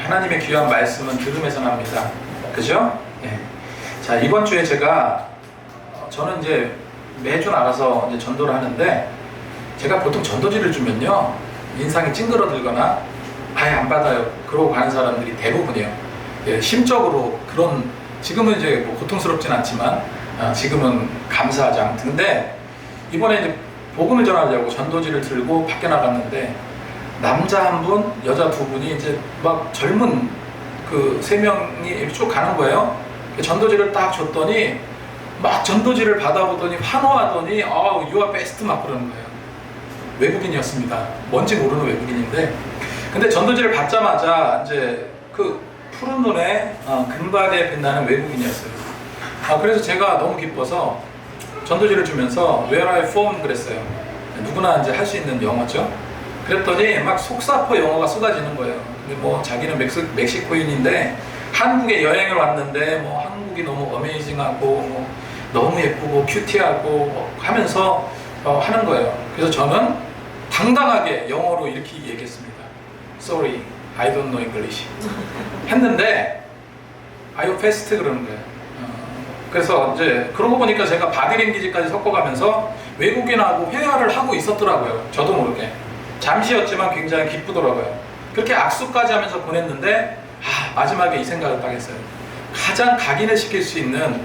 하나님의 귀한 말씀은 들음에서 납니다. 그죠? 예. 자, 이번 주에 저는 이제 매주 나가서 이제 전도를 하는데, 제가 보통 전도지를 주면요, 인상이 찡그러들거나 아예 안 받아요. 그러고 가는 사람들이 대부분이에요. 예, 심적으로 그런, 지금은 이제 뭐 고통스럽진 않지만, 지금은 감사하지 않던데, 이번에 이제 복음을 전하려고 전도지를 들고 밖에 나갔는데, 남자 한 분, 여자 두 분이 이제 막 젊은 그 세 명이 쭉 가는 거예요. 전도지를 딱 줬더니 막 전도지를 받아보더니 환호하더니 you are best 막 그러는 거예요. 외국인이었습니다. 뭔지 모르는 외국인인데, 근데 전도지를 받자마자 이제 그 푸른 눈에 금발에 빛나는 외국인이었어요. 그래서 제가 너무 기뻐서 전도지를 주면서 Where are you from? 그랬어요. 누구나 이제 할 수 있는 영어죠. 그랬더니 막 속사포 영어가 쏟아지는 거예요. 근데 뭐 자기는 멕시코인인데 한국에 여행을 왔는데 뭐 한국이 너무 어메이징하고 뭐 너무 예쁘고 큐티하고 하면서 하는 거예요. 그래서 저는 당당하게 영어로 이렇게 얘기했습니다. Sorry, I don't know English. 했는데 Are you fast? 그러는 거예요. 그래서 이제 그러고 보니까 제가 바디랭귀지까지 섞어가면서 외국인하고 회화를 하고 있었더라고요. 저도 모르게. 잠시였지만 굉장히 기쁘더라고요. 그렇게 악수까지 하면서 보냈는데 마지막에 이 생각을 딱 했어요. 가장 각인을 시킬 수 있는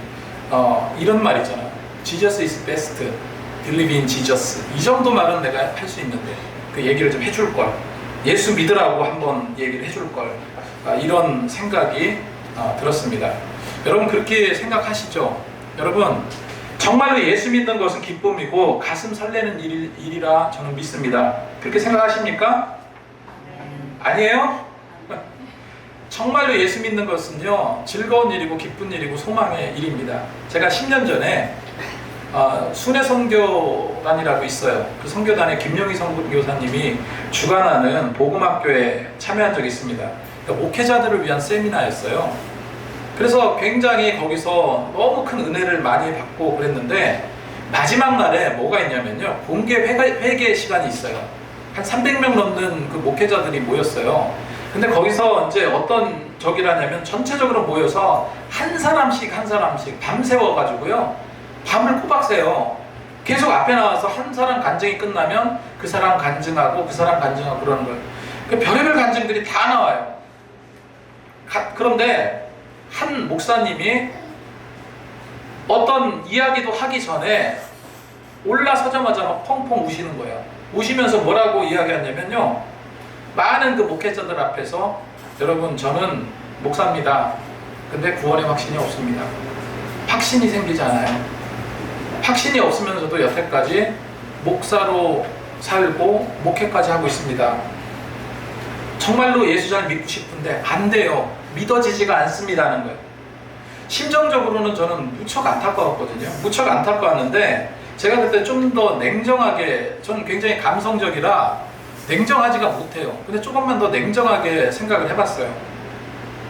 이런 말 있잖아요. Jesus is best. Believe in Jesus. 이 정도 말은 내가 할 수 있는데 그 얘기를 좀 해줄 걸. 예수 믿으라고 한번 얘기를 해줄 걸. 이런 생각이 들었습니다. 여러분 그렇게 생각하시죠? 여러분 정말로 예수 믿는 것은 기쁨이고 가슴 설레는 일이라 저는 믿습니다. 그렇게 생각하십니까? 아니에요? 정말로 예수 믿는 것은요, 즐거운 일이고 기쁜 일이고 소망의 일입니다. 제가 10년 전에 순회 선교단이라고 있어요. 그 선교단에 김영희 선교사님이 주관하는 복음학교에 참여한 적이 있습니다. 그러니까 목회자들을 위한 세미나였어요. 그래서 굉장히 거기서 너무 큰 은혜를 많이 받고 그랬는데, 마지막 날에 뭐가 있냐면요, 공개 회개 시간이 있어요. 한 300명 넘는 그 목회자들이 모였어요. 근데 거기서 이제 어떤 적이라냐면 전체적으로 모여서 한 사람씩 밤새워 가지고요, 밤을 꼬박 새요. 계속 앞에 나와서 한 사람 간증이 끝나면 그 사람 간증하고 그 사람 간증하고 그러는 거예요. 그 별의별 간증들이 다 나와요. 그런데 한 목사님이 어떤 이야기도 하기 전에 올라서자마자 막 펑펑 우시는 거예요. 우시면서 뭐라고 이야기하냐면요, 많은 그 목회자들 앞에서 여러분 저는 목사입니다. 근데 구원의 확신이 없습니다. 확신이 생기지 않아요. 확신이 없으면서도 여태까지 목사로 살고 목회까지 하고 있습니다. 정말로 예수 잘 믿고 싶은데 안 돼요. 믿어지지가 않습니다 하는 거예요. 심정적으로는 저는 무척 안타까웠거든요. 무척 안타까웠는데 제가 그때 좀 더 냉정하게, 저는 굉장히 감성적이라 냉정하지가 못해요. 근데 조금만 더 냉정하게 생각을 해봤어요.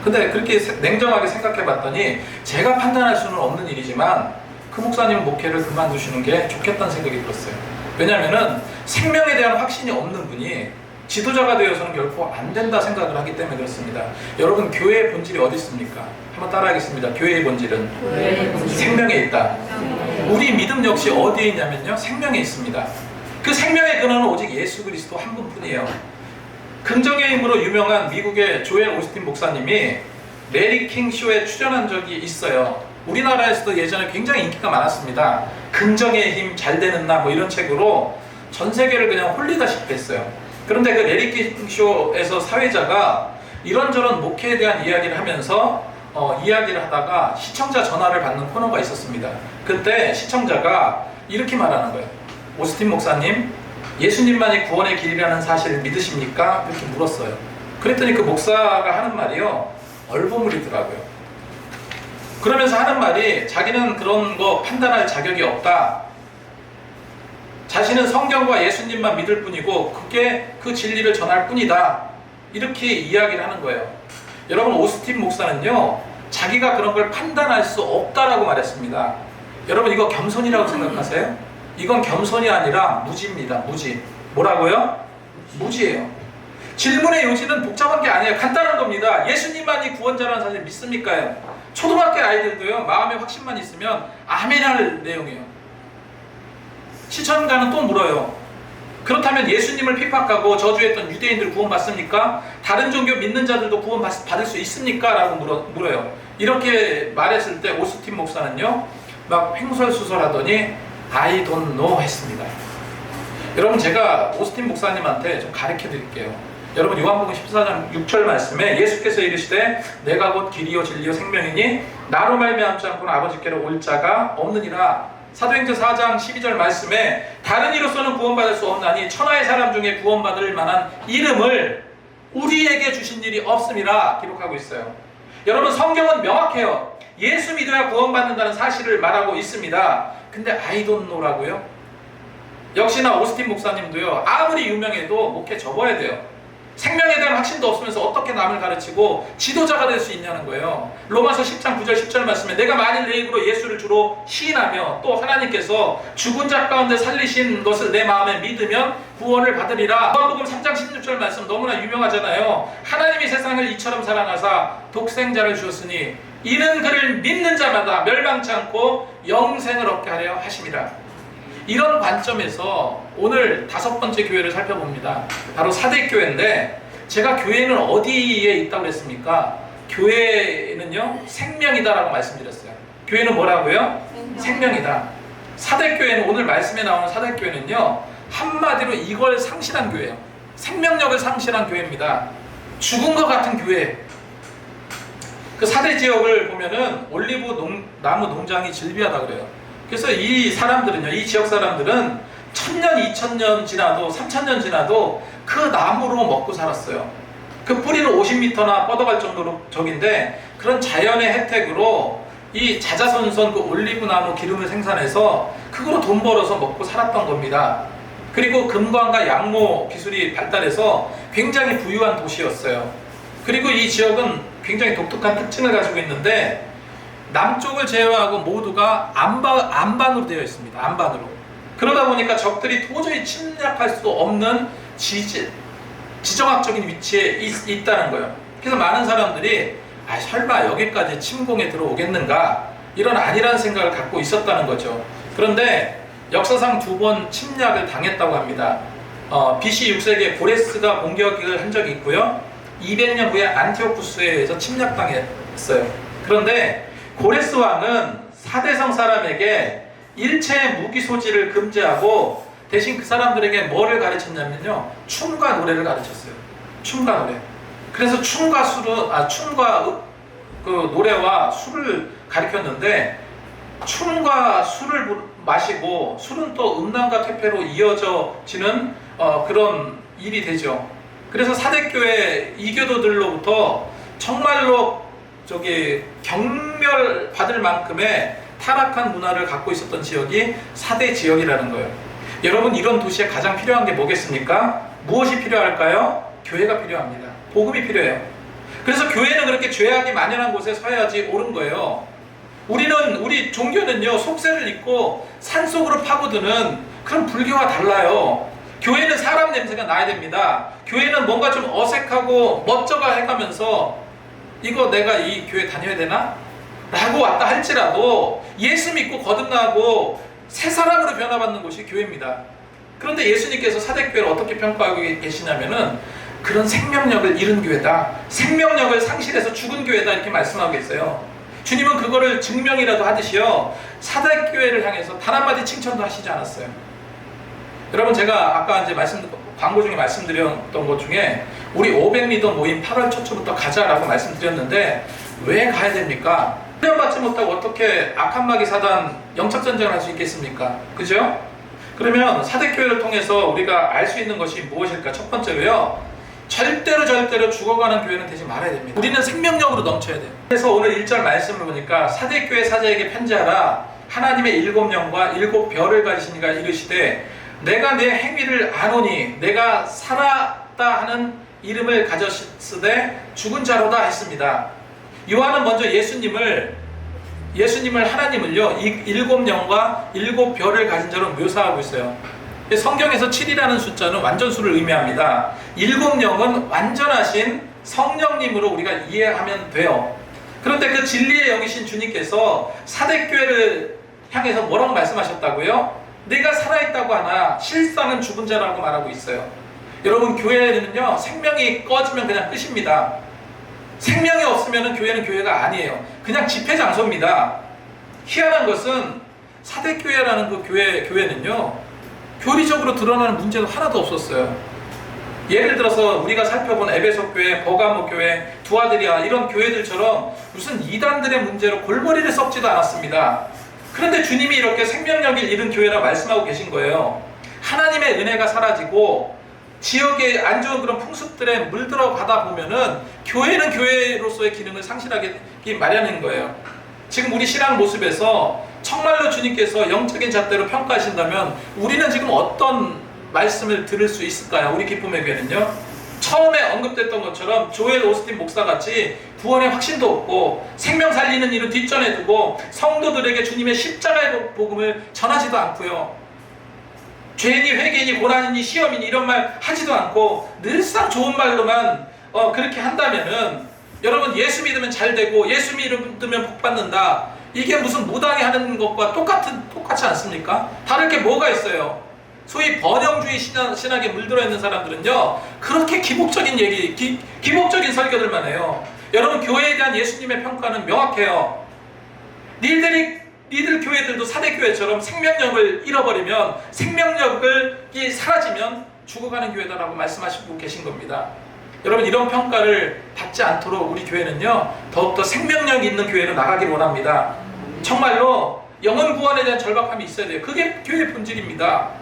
근데 그렇게 냉정하게 생각해 봤더니 제가 판단할 수는 없는 일이지만 그 목사님 목회를 그만두시는 게 좋겠다는 생각이 들었어요. 왜냐면은 생명에 대한 확신이 없는 분이 지도자가 되어서는 결코 안 된다 생각을 하기 때문에 그렇습니다. 여러분 교회의 본질이 어디 있습니까? 한번 따라하겠습니다. 교회의 본질은 생명에 있다. 우리 믿음 역시 어디에 있냐면요, 생명에 있습니다. 그 생명의 근원은 오직 예수 그리스도 한 분뿐이에요. 긍정의 힘으로 유명한 미국의 조엘 오스틴 목사님이 레리 킹 쇼에 출연한 적이 있어요. 우리나라에서도 예전에 굉장히 인기가 많았습니다. 긍정의 힘, 잘 되는 나 뭐 이런 책으로 전 세계를 그냥 홀리다시피 했어요. 그런데 그 레리 킹 쇼에서 사회자가 이런저런 목회에 대한 이야기를 하면서 이야기를 하다가 시청자 전화를 받는 코너가 있었습니다. 그때 시청자가 이렇게 말하는 거예요. 오스틴 목사님, 예수님만이 구원의 길이라는 사실을 믿으십니까? 이렇게 물었어요. 그랬더니 그 목사가 하는 말이요, 얼버무리더라고요. 그러면서 하는 말이 자기는 그런 거 판단할 자격이 없다. 자신은 성경과 예수님만 믿을 뿐이고 그게 그 진리를 전할 뿐이다. 이렇게 이야기를 하는 거예요. 여러분 오스틴 목사는요, 자기가 그런 걸 판단할 수 없다라고 말했습니다. 여러분 이거 겸손이라고 생각하세요? 이건 겸손이 아니라 무지입니다. 무지. 뭐라고요? 무지예요. 질문의 요지는 복잡한 게 아니에요. 간단한 겁니다. 믿습니까? 예수님만이 구원자라는 사실 믿습니까? 초등학교 아이들도요, 마음의 확신만 있으면 아멘 할 내용이에요. 시청자는 또 물어요. 그렇다면 예수님을 핍박하고 저주했던 유대인들 구원받습니까? 다른 종교 믿는 자들도 구원받을 수 있습니까? 라고 물어요. 이렇게 말했을 때 오스틴 목사는요, 막 횡설수설하더니 I don't know 했습니다. 여러분, 제가 오스틴 목사님한테 좀 가르쳐 드릴게요. 여러분, 요한복음 14장 6절 말씀에 예수께서 이르시되 내가 곧 길이요 진리요 생명이니 나로 말미암지 않고는 아버지께로 올 자가 없느니라. 사도행전 4장 12절 말씀에 다른 이로서는 구원받을 수 없나니 천하의 사람 중에 구원받을 만한 이름을 우리에게 주신 일이 없음이라 기록하고 있어요. 여러분, 성경은 명확해요. 예수 믿어야 구원받는다는 사실을 말하고 있습니다. 근데 I don't know라고요? 역시나 오스틴 목사님도요, 아무리 유명해도 목회 접어야 돼요. 생명에 대한 확신도 없으면서 어떻게 남을 가르치고 지도자가 될 수 있냐는 거예요. 로마서 10장 9절 10절 말씀에 내가 만일 내 입으로 예수를 주로 시인하며 또 하나님께서 죽은 자 가운데 살리신 것을 내 마음에 믿으면 구원을 받으리라. 요한복음 3장 16절 말씀 너무나 유명하잖아요. 하나님이 세상을 이처럼 사랑하사 독생자를 주었으니 이는 그를 믿는 자마다 멸망치 않고 영생을 얻게 하려 하심이라. 이런 관점에서 오늘 5번째 교회를 살펴봅니다. 바로 사대교회인데, 제가 교회는 어디에 있다고 그랬습니까? 교회는요, 생명이다라고 말씀드렸어요. 교회는 뭐라고요? 생명이다. 사대교회는, 오늘 말씀에 나오는 사대교회는요, 한마디로 이걸 상실한 교회예요. 생명력을 상실한 교회입니다. 죽은 것 같은 교회. 그 사대 지역을 보면은 올리브 나무 농장이 즐비하다 그래요. 그래서 이 사람들은요, 이 지역 사람들은 1000년, 2000년 지나도 3000년 지나도 그 나무로 먹고 살았어요. 그 뿌리는 50m나 뻗어갈 정도로 적인데, 그런 자연의 혜택으로 이 자자손손 그 올리브 나무 기름을 생산해서 그거로 돈 벌어서 먹고 살았던 겁니다. 그리고 금광과 양모 기술이 발달해서 굉장히 부유한 도시였어요. 그리고 이 지역은 굉장히 독특한 특징을 가지고 있는데, 남쪽을 제외하고 모두가 안반으로 되어 있습니다. 안반으로. 그러다 보니까 적들이 도저히 침략할 수도 없는 지정학적인 위치에 있다는 거예요. 그래서 많은 사람들이 설마 여기까지 침공에 들어오겠는가, 이런 아니라는 생각을 갖고 있었다는 거죠. 그런데 역사상 2번 침략을 당했다고 합니다. BC 6세기에 고레스가 공격을 한 적이 있고요, 200년 후에 안티오쿠스에 의해서 침략당했어요. 그런데 고레스 왕은 사대성 사람에게 일체의 무기 소지를 금지하고 대신 그 사람들에게 뭐를 가르쳤냐면요, 춤과 노래를 가르쳤어요. 춤과 노래. 그래서 춤과 그 노래와 술을 가르쳤는데, 춤과 술을 마시고 술은 또 음란과 퇴폐로 이어져지는 그런 일이 되죠. 그래서 사대교회 이교도들로부터 정말로 경멸받을 만큼의 타락한 문화를 갖고 있었던 지역이 사대 지역이라는 거예요. 여러분, 이런 도시에 가장 필요한 게 뭐겠습니까? 무엇이 필요할까요? 교회가 필요합니다. 복음이 필요해요. 그래서 교회는 그렇게 죄악이 만연한 곳에 서야지 옳은 거예요. 우리 종교는요, 속세를 입고 산속으로 파고드는 그런 불교와 달라요. 교회는 사람 냄새가 나야 됩니다. 교회는 뭔가 좀 어색하고 멋져가 해가면서 이거 내가 이 교회 다녀야 되나? 라고 왔다 할지라도 예수 믿고 거듭나고 새 사람으로 변화받는 곳이 교회입니다. 그런데 예수님께서 사대교회를 어떻게 평가하고 계시냐면은 그런 생명력을 잃은 교회다, 생명력을 상실해서 죽은 교회다, 이렇게 말씀하고 계세요. 주님은 그거를 증명이라도 하듯이요, 사대교회를 향해서 단 한마디 칭찬도 하시지 않았어요. 여러분, 제가 아까 이제 광고 중에 말씀드렸던 것 중에 우리 500리더 모임 8월 초부터 가자라고 말씀드렸는데, 왜 가야 됩니까? 훈련받지 못하고 어떻게 악한 마귀 사단 영적전쟁을 할 수 있겠습니까? 그죠? 그러면 사대교회를 통해서 우리가 알 수 있는 것이 무엇일까? 첫 번째로요, 절대로 죽어가는 교회는 되지 말아야 됩니다. 우리는 생명력으로 넘쳐야 돼요. 그래서 오늘 1절 말씀을 보니까 사대교회 사자에게 편지하라. 하나님의 7영과 7별을 가지신 이가 이르시되 내가 내 행위를 아노니 내가 살았다 하는 이름을 가졌으되 죽은 자로다 했습니다. 요한은 먼저 예수님을 하나님을요, 7영과 7별을 가진 자로 묘사하고 있어요. 성경에서 7이라는 숫자는 완전수를 의미합니다. 7영은 완전하신 성령님으로 우리가 이해하면 돼요. 그런데 그 진리에 여기신 주님께서 사대교회를 향해서 뭐라고 말씀하셨다고요? 내가 살아있다고 하나 실상은 죽은 자라고 말하고 있어요. 여러분, 교회는요, 생명이 꺼지면 그냥 끝입니다. 생명이 없으면 교회는 교회가 아니에요. 그냥 집회 장소입니다. 희한한 것은 사대교회라는 그 교회는요, 교리적으로 드러나는 문제도 하나도 없었어요. 예를 들어서 우리가 살펴본 에베소 교회, 버가모 교회, 두아드리아 이런 교회들처럼 무슨 이단들의 문제로 골머리를 썩지도 않았습니다. 그런데 주님이 이렇게 생명력을 잃은 교회라 말씀하고 계신 거예요. 하나님의 은혜가 사라지고 지역에 안 좋은 그런 풍습들에 물들어 가다 보면은 교회는 교회로서의 기능을 상실하기 마련인 거예요. 지금 우리 신앙 모습에서 정말로 주님께서 영적인 잣대로 평가하신다면 우리는 지금 어떤 말씀을 들을 수 있을까요? 우리 기쁨의 교회는요, 처음에 언급됐던 것처럼 조엘 오스틴 목사같이 구원의 확신도 없고 생명 살리는 일을 뒷전에 두고 성도들에게 주님의 십자가의 복음을 전하지도 않고요, 죄인이 회개인이 고난이니 시험이니 이런 말 하지도 않고 늘상 좋은 말로만 그렇게 한다면은, 여러분, 예수 믿으면 잘 되고 예수 믿으면 복 받는다, 이게 무슨 무당이 하는 것과 똑같지 않습니까? 다를 게 뭐가 있어요? 소위 번영주의 신학에 물들어 있는 사람들은요, 그렇게 기복적인 얘기, 기복적인 설교들만 해요. 여러분, 교회에 대한 예수님의 평가는 명확해요. 니들 교회들도 사대교회처럼 생명력을 잃어버리면, 생명력이 사라지면 죽어가는 교회다라고 말씀하시고 계신 겁니다. 여러분, 이런 평가를 받지 않도록 우리 교회는요, 더욱더 생명력 있는 교회로 나가기를 원합니다. 정말로 영혼 구원에 대한 절박함이 있어야 돼요. 그게 교회의 본질입니다.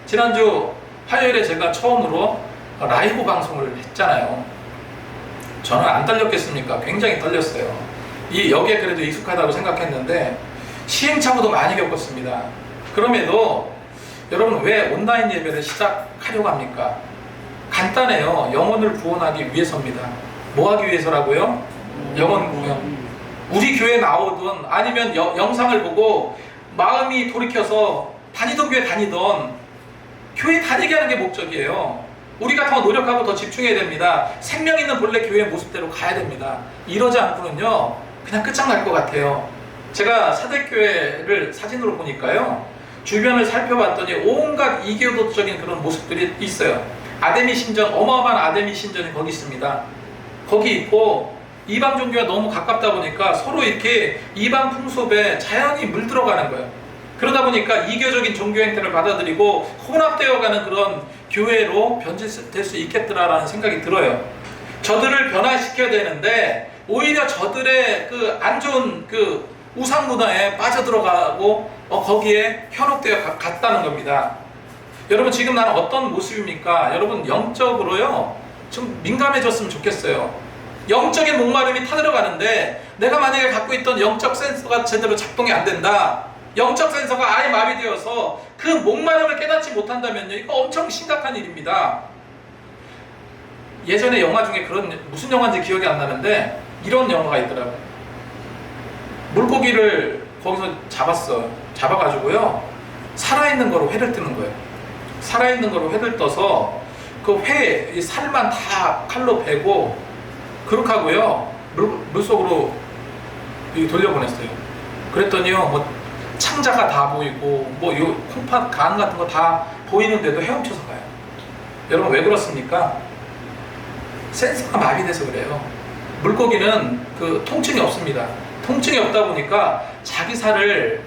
지난주 화요일에 제가 처음으로 라이브 방송을 했잖아요. 저는 안 떨렸겠습니까? 굉장히 떨렸어요. 이 여기에 그래도 익숙하다고 생각했는데 시행착오도 많이 겪었습니다. 그럼에도 여러분, 왜 온라인 예배를 시작하려고 합니까? 간단해요. 영혼을 구원하기 위해서입니다. 뭐 하기 위해서라고요? 영혼 구원. 우리 교회 나오든 아니면 영상을 보고 마음이 돌이켜서 다니던 교회 다니던, 교회 다니게 하는 게 목적이에요. 우리가 더 노력하고 더 집중해야 됩니다. 생명 있는 본래 교회의 모습대로 가야 됩니다. 이러지 않고는요, 그냥 끝장날 것 같아요. 제가 사대교회를 사진으로 보니까요, 주변을 살펴봤더니 온갖 이교도적인 그런 모습들이 있어요. 아데미 신전, 어마어마한 아데미 신전이 거기 있습니다. 거기 있고, 이방 종교가 너무 가깝다 보니까 서로 이렇게 이방 풍습에 자연히 물들어가는 거예요. 그러다 보니까 이교적인 종교 행태를 받아들이고 혼합되어가는 그런 교회로 변질될 수 있겠더라라는 생각이 들어요. 저들을 변화시켜야 되는데 오히려 저들의 그 안 좋은 그 우상 문화에 빠져들어가고 거기에 현혹되어 갔다는 겁니다. 여러분, 지금 나는 어떤 모습입니까? 여러분, 영적으로요, 좀 민감해졌으면 좋겠어요. 영적인 목마름이 타들어가는데 내가 만약에 갖고 있던 영적 센서가 제대로 작동이 안 된다, 영적 센서가 아예 마비되어서 그 목마름을 깨닫지 못한다면요, 이거 엄청 심각한 일입니다. 예전에 영화 중에 그런, 무슨 영화인지 기억이 안 나는데 이런 영화가 있더라고요. 물고기를 거기서 잡아가지고요, 살아있는 거로 회를 뜨는 거예요. 살아있는 거로 회를 떠서 그 회 살만 다 칼로 베고 그렇게 하고요, 물속으로 돌려보냈어요. 그랬더니요, 뭐 창자가 다 보이고 뭐 요 콩팥 간 같은 거 다 보이는데도 헤엄쳐서 가요. 여러분, 왜 그렇습니까? 센서가 마비돼서 그래요. 물고기는 그 통증이 없습니다. 통증이 없다 보니까 자기 살을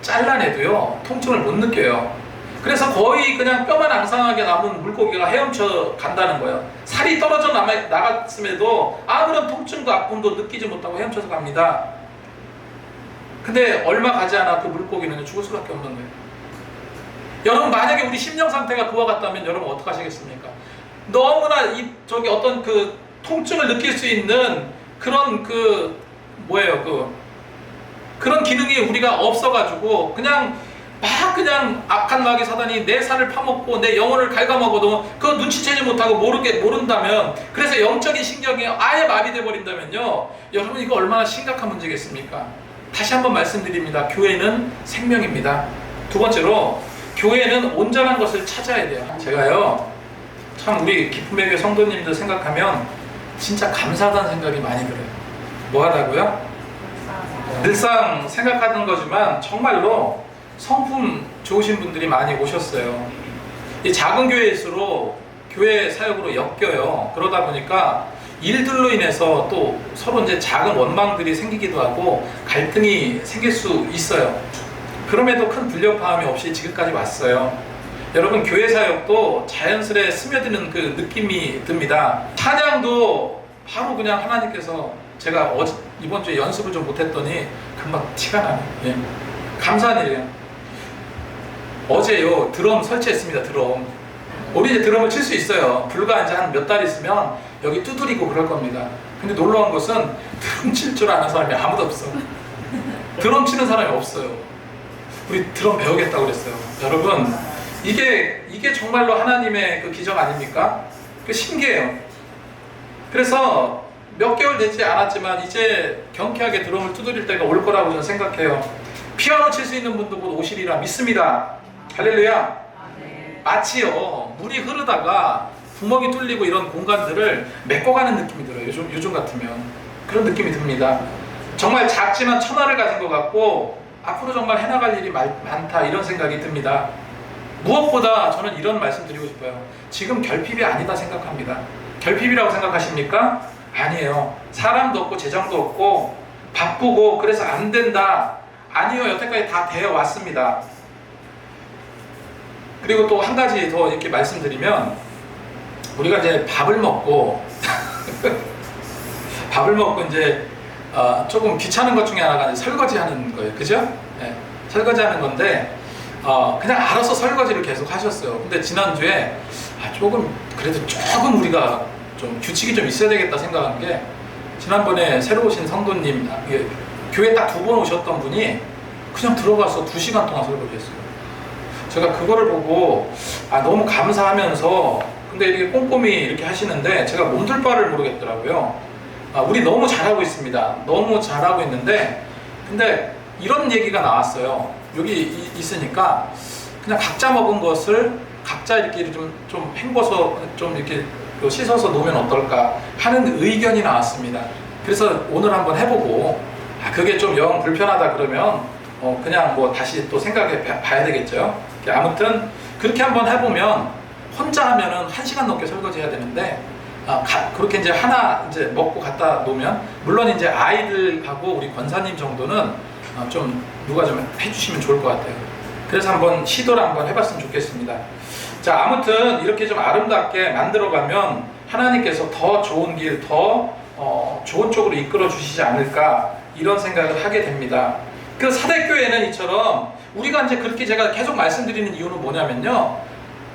잘라내도요, 통증을 못 느껴요. 그래서 거의 그냥 뼈만 앙상하게 남은 물고기가 헤엄쳐 간다는 거예요. 살이 떨어져 나갔음에도 아무런 통증도 아픔도 느끼지 못하고 헤엄쳐서 갑니다. 근데 얼마 가지 않아 그 물고기는 죽을 수밖에 없는 거예요. 여러분, 만약에 우리 심령 상태가 그와 같다면 여러분 어떻게 하시겠습니까? 너무나 어떤 그 통증을 느낄 수 있는 그런 그런 기능이 우리가 없어가지고 그냥 악한 마귀 사단이 내 살을 파먹고 내 영혼을 갉아먹어도 그거 눈치채지 못하고 모른다면, 그래서 영적인 신경이 아예 마비돼 버린다면요, 여러분, 이거 얼마나 심각한 문제겠습니까? 다시 한번 말씀드립니다. 교회는 생명입니다. 두 번째로, 교회는 온전한 것을 찾아야 돼요. 제가요, 참 우리 기쁨의 교회 성도님들 생각하면 진짜 감사하다는 생각이 많이 들어요. 뭐 하다고요? 늘상 생각하는 거지만 정말로 성품 좋으신 분들이 많이 오셨어요. 이 작은 교회일수록 교회 사역으로 엮여요. 그러다 보니까 일들로 인해서 또 서로 이제 작은 원망들이 생기기도 하고 갈등이 생길 수 있어요. 그럼에도 큰 불협화음이 없이 지금까지 왔어요. 여러분, 교회 사역도 자연스레 스며드는 그 느낌이 듭니다. 찬양도 바로 그냥 하나님께서, 제가 이번 주에 연습을 좀 못했더니 금방 티가 나네요. 예. 감사한 일이에요. 어제요, 드럼 설치했습니다. 드럼. 우리 이제 드럼을 칠 수 있어요. 불과 이제 한 몇 달 있으면 여기 두드리고 그럴 겁니다. 근데 놀라운 것은 드럼 칠 줄 아는 사람이 아무도 없어. 드럼 치는 사람이 없어요. 우리 드럼 배우겠다고 그랬어요. 여러분, 이게 정말로 하나님의 그 기적 아닙니까? 그 신기해요. 그래서 몇 개월 되지 않았지만 이제 경쾌하게 드럼을 두드릴 때가 올 거라고 저는 생각해요. 피아노 칠 수 있는 분도 곧 오시리라 믿습니다. 할렐루야. 마치요, 물이 흐르다가 구멍이 뚫리고 이런 공간들을 메꿔가는 느낌이 들어요. 요즘 같으면 그런 느낌이 듭니다. 정말 작지만 천하를 가진 것 같고 앞으로 정말 해나갈 일이 많다, 이런 생각이 듭니다. 무엇보다 저는 이런 말씀 드리고 싶어요. 지금 결핍이 아니다 생각합니다. 결핍이라고 생각하십니까? 아니에요. 사람도 없고 재정도 없고 바쁘고 그래서 안 된다. 아니요, 여태까지 다 되어 왔습니다. 그리고 또 한 가지 더 이렇게 말씀드리면, 우리가 이제 밥을 먹고 이제 조금 귀찮은 것 중에 하나가 설거지 하는 거예요. 그죠? 네. 설거지 하는 건데 그냥 알아서 설거지를 계속 하셨어요. 근데 지난주에 그래도 조금 우리가 좀 규칙이 좀 있어야 되겠다 생각한 게, 지난번에 새로 오신 성도님, 교회 딱 2번 오셨던 분이 그냥 들어가서 2시간 동안 설거지했어요. 제가 그거를 보고 너무 감사하면서, 근데 이렇게 꼼꼼히 이렇게 하시는데 제가 몸둘 바를 모르겠더라고요. 우리 너무 잘하고 있습니다. 너무 잘하고 있는데, 근데 이런 얘기가 나왔어요. 여기 있으니까 그냥 각자 먹은 것을 각자 이렇게 좀 헹궈서 좀 이렇게 씻어서 놓으면 어떨까 하는 의견이 나왔습니다. 그래서 오늘 한번 해보고, 그게 좀 영 불편하다 그러면 그냥 뭐 다시 또 생각해 봐야 되겠죠. 아무튼 그렇게 한번 해보면, 혼자 하면은 1시간 넘게 설거지 해야 되는데 그렇게 이제 하나 이제 먹고 갖다 놓으면, 물론 이제 아이들하고 우리 권사님 정도는 좀 누가 좀 해주시면 좋을 것 같아요. 그래서 한번 시도를 한번 해봤으면 좋겠습니다. 자, 아무튼 이렇게 좀 아름답게 만들어가면 하나님께서 더 좋은 길, 더 좋은 쪽으로 이끌어 주시지 않을까, 이런 생각을 하게 됩니다. 그 사대교회는 이처럼 우리가 이제 그렇게 제가 계속 말씀드리는 이유는 뭐냐면요,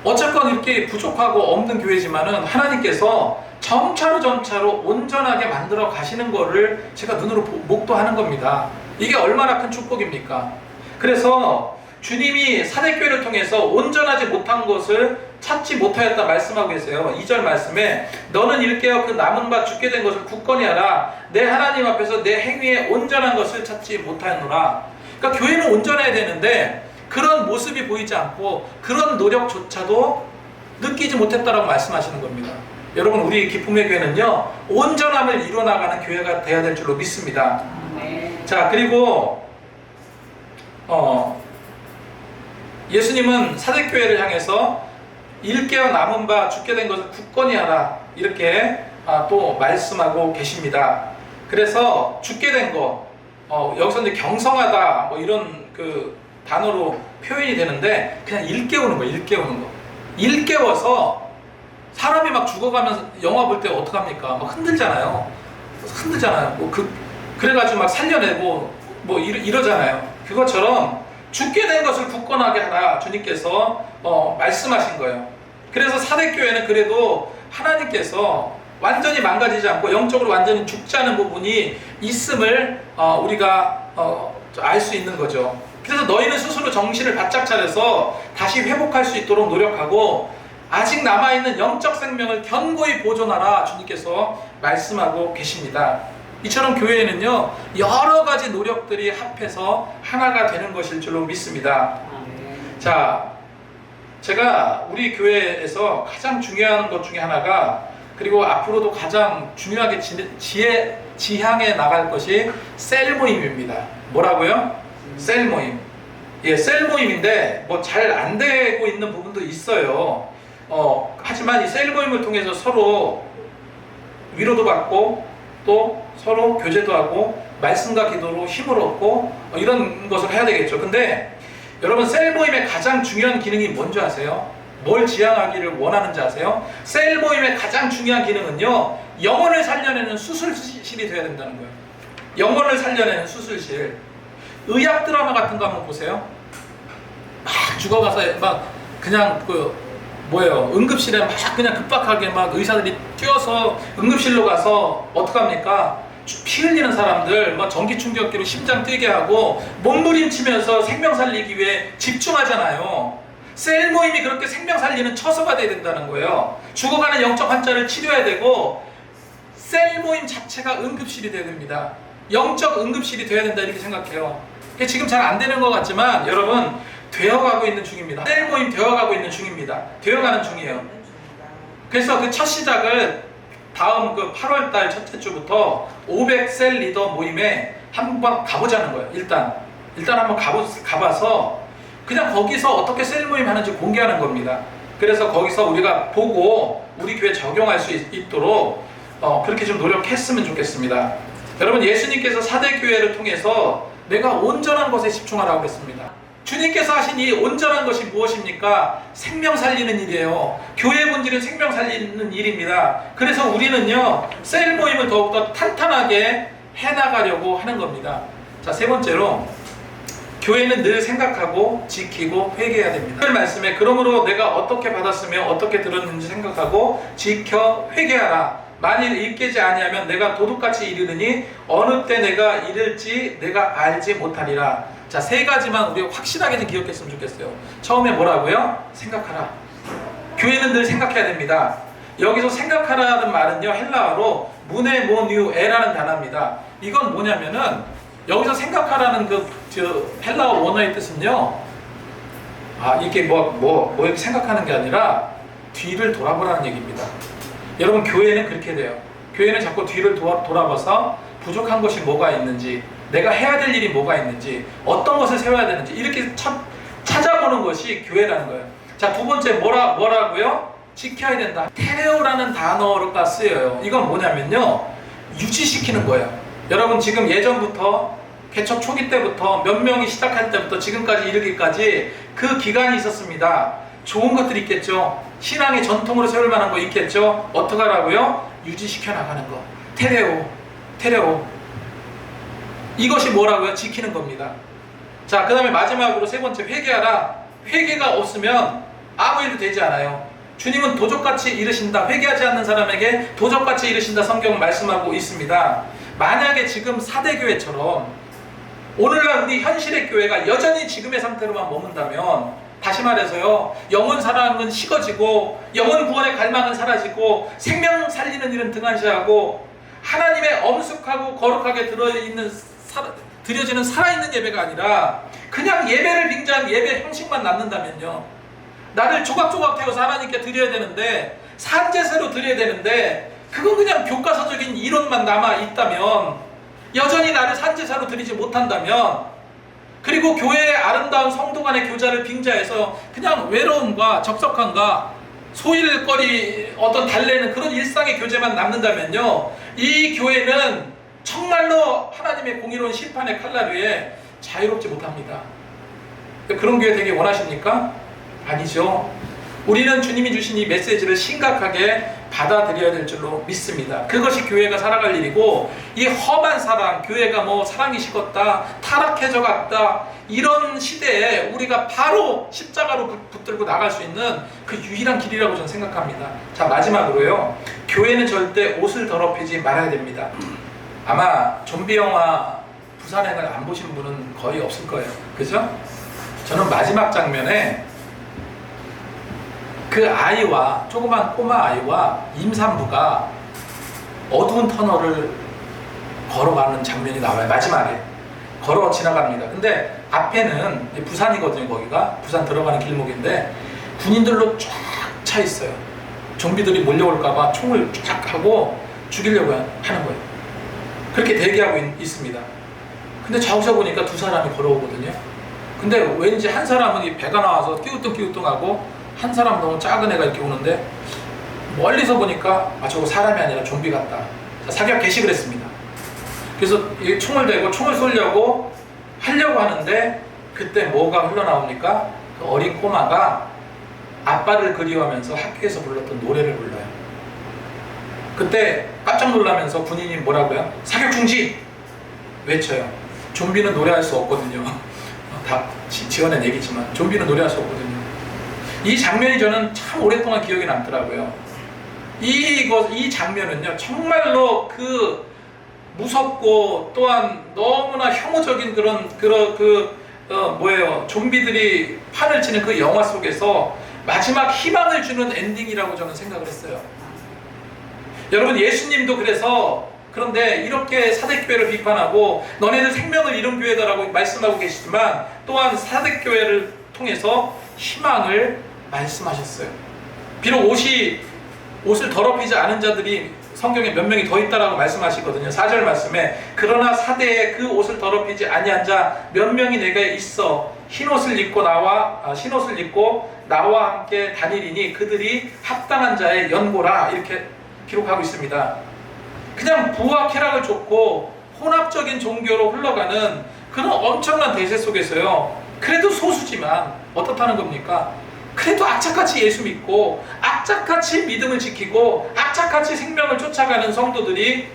어쨌건 이렇게 부족하고 없는 교회지만은 하나님께서 점차로 온전하게 만들어 가시는 거를 제가 눈으로 목도하는 겁니다. 이게 얼마나 큰 축복입니까? 그래서 주님이 사대교회를 통해서 온전하지 못한 것을 찾지 못하였다 말씀하고 계세요. 2절 말씀에 너는 일깨어 그 남은 바 죽게 된 것을 굳건히 하라. 내 하나님 앞에서 내 행위에 온전한 것을 찾지 못하였노라. 그러니까 교회는 온전해야 되는데 그런 모습이 보이지 않고 그런 노력조차도 느끼지 못했다라고 말씀하시는 겁니다. 여러분, 우리 기쁨의 교회는요, 온전함을 이루어나가는 교회가 되어야 될 줄로 믿습니다. 자, 그리고 예수님은 사대교회를 향해서 일깨어 남은 바 죽게 된 것을 굳건히 하라, 이렇게 또 말씀하고 계십니다. 그래서 죽게 된 거, 여기서 이제 경성하다 뭐 이런 그 단어로 표현이 되는데, 그냥 일깨우는 거, 일깨우는 거. 일깨워서 사람이 막 죽어가면서 영화 볼 때 어떡합니까? 막 흔들잖아요. 그래가지고 막 살려내고 뭐 이러잖아요. 그것처럼 죽게 된 것을 굳건하게 하라, 주님께서 말씀하신 거예요. 그래서 사대교회는 그래도 하나님께서 완전히 망가지지 않고 영적으로 완전히 죽지 않은 부분이 있음을 우리가 알 수 있는 거죠. 그래서 너희는 스스로 정신을 바짝 차려서 다시 회복할 수 있도록 노력하고 아직 남아있는 영적 생명을 견고히 보존하라, 주님께서 말씀하고 계십니다. 이처럼 교회에는요, 여러 가지 노력들이 합해서 하나가 되는 것일 줄로 믿습니다. 자, 제가 우리 교회에서 가장 중요한 것 중에 하나가 그리고 앞으로도 가장 중요하게 지향해 나갈 것이 셀 모임입니다. 뭐라고요? 셀 모임. 예, 셀 모임인데 뭐 잘 안 되고 있는 부분도 있어요. 하지만 이 셀 모임을 통해서 서로 위로도 받고 또 서로 교제도 하고 말씀과 기도로 힘을 얻고 이런 것을 해야 되겠죠. 근데 여러분, 셀 모임의 가장 중요한 기능이 뭔지 아세요? 뭘 지향하기를 원하는지 아세요? 셀 모임의 가장 중요한 기능은요, 영혼을 살려내는 수술실이 되어야 된다는 거예요. 영혼을 살려내는 수술실. 의학 드라마 같은 거 한번 보세요. 막 죽어가서 막 그냥 응급실에 막 그냥 급박하게 막 의사들이 뛰어서 응급실로 가서 어떡합니까? 피 흘리는 사람들, 막 전기 충격기로 심장 뛰게 하고 몸부림치면서 생명 살리기 위해 집중하잖아요. 셀 모임이 그렇게 생명 살리는 처소가 돼야 된다는 거예요. 죽어가는 영적 환자를 치료해야 되고, 셀 모임 자체가 응급실이 돼야 됩니다. 영적 응급실이 돼야 된다, 이렇게 생각해요. 이게 지금 잘 안 되는 것 같지만 여러분, 되어가고 있는 중입니다. 셀 모임 되어가고 있는 중입니다. 되어가는 중이에요. 그래서 그 첫 시작을 다음 8월달 첫째 주부터 500셀 리더 모임에 한번 가보자는 거예요. 일단 한번 가봐서 그냥 거기서 어떻게 셀 모임 하는지 공개하는 겁니다. 그래서 거기서 우리가 보고 우리 교회 적용할 수 있도록 그렇게 좀 노력했으면 좋겠습니다. 여러분, 예수님께서 4대 교회를 통해서 내가 온전한 것에 집중하라고 했습니다. 주님께서 하신 이 온전한 것이 무엇입니까? 생명 살리는 일이에요. 교회의 본질은 생명 살리는 일입니다. 그래서 우리는요, 셀 모임을 더욱더 탄탄하게 해나가려고 하는 겁니다. 자, 세 번째로, 교회는 늘 생각하고 지키고 회개해야 됩니다. 오늘 말씀에 그러므로 내가 어떻게 받았으며 어떻게 들었는지 생각하고 지켜 회개하라. 만일 일깨지 아니하면 내가 도둑같이 이르느니 어느 때 내가 이를지 내가 알지 못하리라. 자, 세 가지만 우리가 확실하게 기억했으면 좋겠어요. 처음에 뭐라고요? 생각하라. 교회는 늘 생각해야 됩니다. 여기서 생각하라는 말은요, 헬라어로 무네모뉴에라는 단어입니다. 이건 뭐냐면은, 여기서 생각하라는 헬라어 원어의 뜻은요, 이게 이렇게 생각하는 게 아니라 뒤를 돌아보라는 얘기입니다. 여러분, 교회는 그렇게 돼요. 교회는 자꾸 뒤를 돌아봐서 부족한 것이 뭐가 있는지, 내가 해야 될 일이 뭐가 있는지, 어떤 것을 세워야 되는지 이렇게 찾아보는 것이 교회라는 거예요. 자, 두 번째 뭐라고요? 지켜야 된다. 테레오라는 단어가 쓰여요. 이건 뭐냐면요, 유지시키는 거예요. 여러분, 지금 예전부터 개척 초기 때부터 몇 명이 시작할 때부터 지금까지 이르기까지 그 기간이 있었습니다. 좋은 것들이 있겠죠. 신앙의 전통으로 세울 만한 거 있겠죠. 어떻게 하라고요? 유지시켜 나가는 거. 테레오. 이것이 뭐라고요? 지키는 겁니다. 자, 그 다음에 마지막으로 세 번째, 회개하라. 회개가 없으면 아무 일도 되지 않아요. 주님은 도적같이 이르신다. 회개하지 않는 사람에게 도적같이 이르신다. 성경은 말씀하고 있습니다. 만약에 지금 4대 교회처럼 오늘날 우리 현실의 교회가 여전히 지금의 상태로만 머문다면, 다시 말해서요, 영혼 사랑은 식어지고 영혼 구원의 갈망은 사라지고 생명 살리는 일은 등한시하고 하나님의 엄숙하고 거룩하게 드려지는 살아있는 예배가 아니라 그냥 예배를 빙자한 예배 형식만 남는다면요, 나를 조각조각 태워서 하나님께 드려야 되는데, 산제사로 드려야 되는데, 그건 그냥 교과서적인 이론만 남아있다면, 여전히 나를 산제사로 드리지 못한다면, 그리고 교회의 아름다운 성도 간의 교제를 빙자해서 그냥 외로움과 접속함과 소일거리 달래는 그런 일상의 교제만 남는다면요, 이 교회는 정말로 하나님의 공의로운 심판의 칼날 위에 자유롭지 못합니다. 그런 교회 되게 원하십니까? 아니죠. 우리는 주님이 주신 이 메시지를 심각하게 받아들여야 될 줄로 믿습니다. 그것이 교회가 살아갈 일이고, 이 험한 사랑, 교회가 사랑이 식었다, 타락해져 갔다, 이런 시대에 우리가 바로 십자가로 붙들고 나갈 수 있는 그 유일한 길이라고 저는 생각합니다. 자, 마지막으로요, 교회는 절대 옷을 더럽히지 말아야 됩니다. 아마 좀비 영화 부산행을 안 보신 분은 거의 없을 거예요. 그죠? 저는 마지막 장면에 그 아이와, 조그만 꼬마 아이와 임산부가 어두운 터널을 걸어가는 장면이 나와요. 마지막에 걸어 지나갑니다. 근데 앞에는 부산이거든요. 거기가 부산 들어가는 길목인데 군인들로 쫙 차 있어요. 좀비들이 몰려올까봐 총을 쫙 하고 죽이려고 하는 거예요. 그렇게 대기하고 있습니다. 근데 저기서 보니까 두 사람이 걸어오거든요. 근데 왠지 한 사람은 이 배가 나와서 끼우뚱끼우뚱하고 한 사람 너무 작은 애가 이렇게 오는데 멀리서 보니까 저거 사람이 아니라 좀비 같다. 사격 개식을 했습니다. 그래서 이 총을 대고 총을 쏘려고 하려고 하는데 그때 뭐가 흘러나옵니까? 그 어린 꼬마가 아빠를 그리워하면서 학교에서 불렀던 노래를 불러요. 그때 깜짝 놀라면서 군인이 뭐라고요? 사격 중지! 외쳐요. 좀비는 노래할 수 없거든요. 다 지어낸 얘기지만 좀비는 노래할 수 없거든요. 이 장면이 저는 참 오랫동안 기억에 남더라고요. 이 장면은요 정말로 그 무섭고 또한 너무나 혐오적인 좀비들이 판을 치는 그 영화 속에서 마지막 희망을 주는 엔딩이라고 저는 생각을 했어요. 여러분, 예수님도 그런데 이렇게 사대교회를 비판하고 너네들 생명을 잃은 교회다라고 말씀하고 계시지만 또한 사대교회를 통해서 희망을 말씀하셨어요. 비록 옷을 더럽히지 않은 자들이 성경에 몇 명이 더 있다라고 말씀하시거든요. 4절 말씀에 그러나 사대에 그 옷을 더럽히지 아니한 자 몇 명이 내게 있어 흰옷을 입고 나와 함께 다니리니 그들이 합당한 자의 연고라, 이렇게 기록하고 있습니다. 그냥 부와 쾌락을 쫓고 혼합적인 종교로 흘러가는 그런 엄청난 대세 속에서요, 그래도 소수지만 어떻다는 겁니까? 그래도 악착같이 예수 믿고 악착같이 믿음을 지키고 악착같이 생명을 쫓아가는 성도들이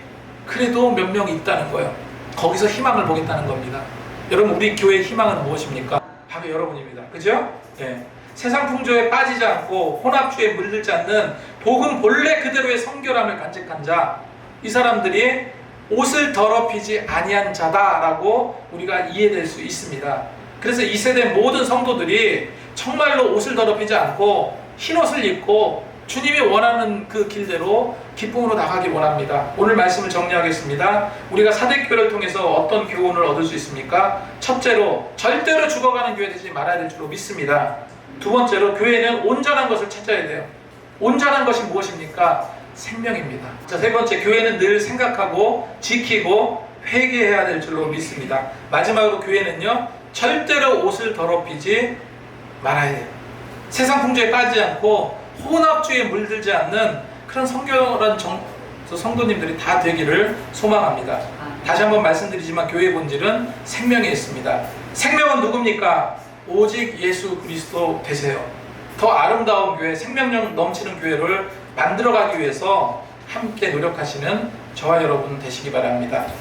그래도 몇 명 있다는 거예요. 거기서 희망을 보겠다는 겁니다. 여러분, 우리 교회의 희망은 무엇입니까? 바로 여러분입니다. 그죠? 네. 세상 풍조에 빠지지 않고 혼합주의에 물들지 않는 복음 본래 그대로의 성결함을 간직한 자, 이 사람들이 옷을 더럽히지 아니한 자다라고 우리가 이해될 수 있습니다. 그래서 이 세대 모든 성도들이 정말로 옷을 더럽히지 않고 흰옷을 입고 주님이 원하는 그 길대로 기쁨으로 나가기 원합니다. 오늘 말씀을 정리하겠습니다. 우리가 사대교회를 통해서 어떤 교훈을 얻을 수 있습니까? 첫째로, 절대로 죽어가는 교회 되지 말아야 될 줄로 믿습니다. 두 번째로, 교회는 온전한 것을 찾아야 돼요. 온전한 것이 무엇입니까? 생명입니다. 자, 세 번째, 교회는 늘 생각하고 지키고 회개해야 될 줄로 믿습니다. 마지막으로, 교회는요 절대로 옷을 더럽히지 말아야 돼요. 세상 풍조에 빠지지 않고 혼합주의에 물들지 않는 그런 성결한 성도님들이 다 되기를 소망합니다. 다시 한번 말씀드리지만 교회의 본질은 생명에 있습니다. 생명은 누굽니까? 오직 예수 그리스도 되세요. 더 아름다운 교회, 생명력 넘치는 교회를 만들어가기 위해서 함께 노력하시는 저와 여러분 되시기 바랍니다.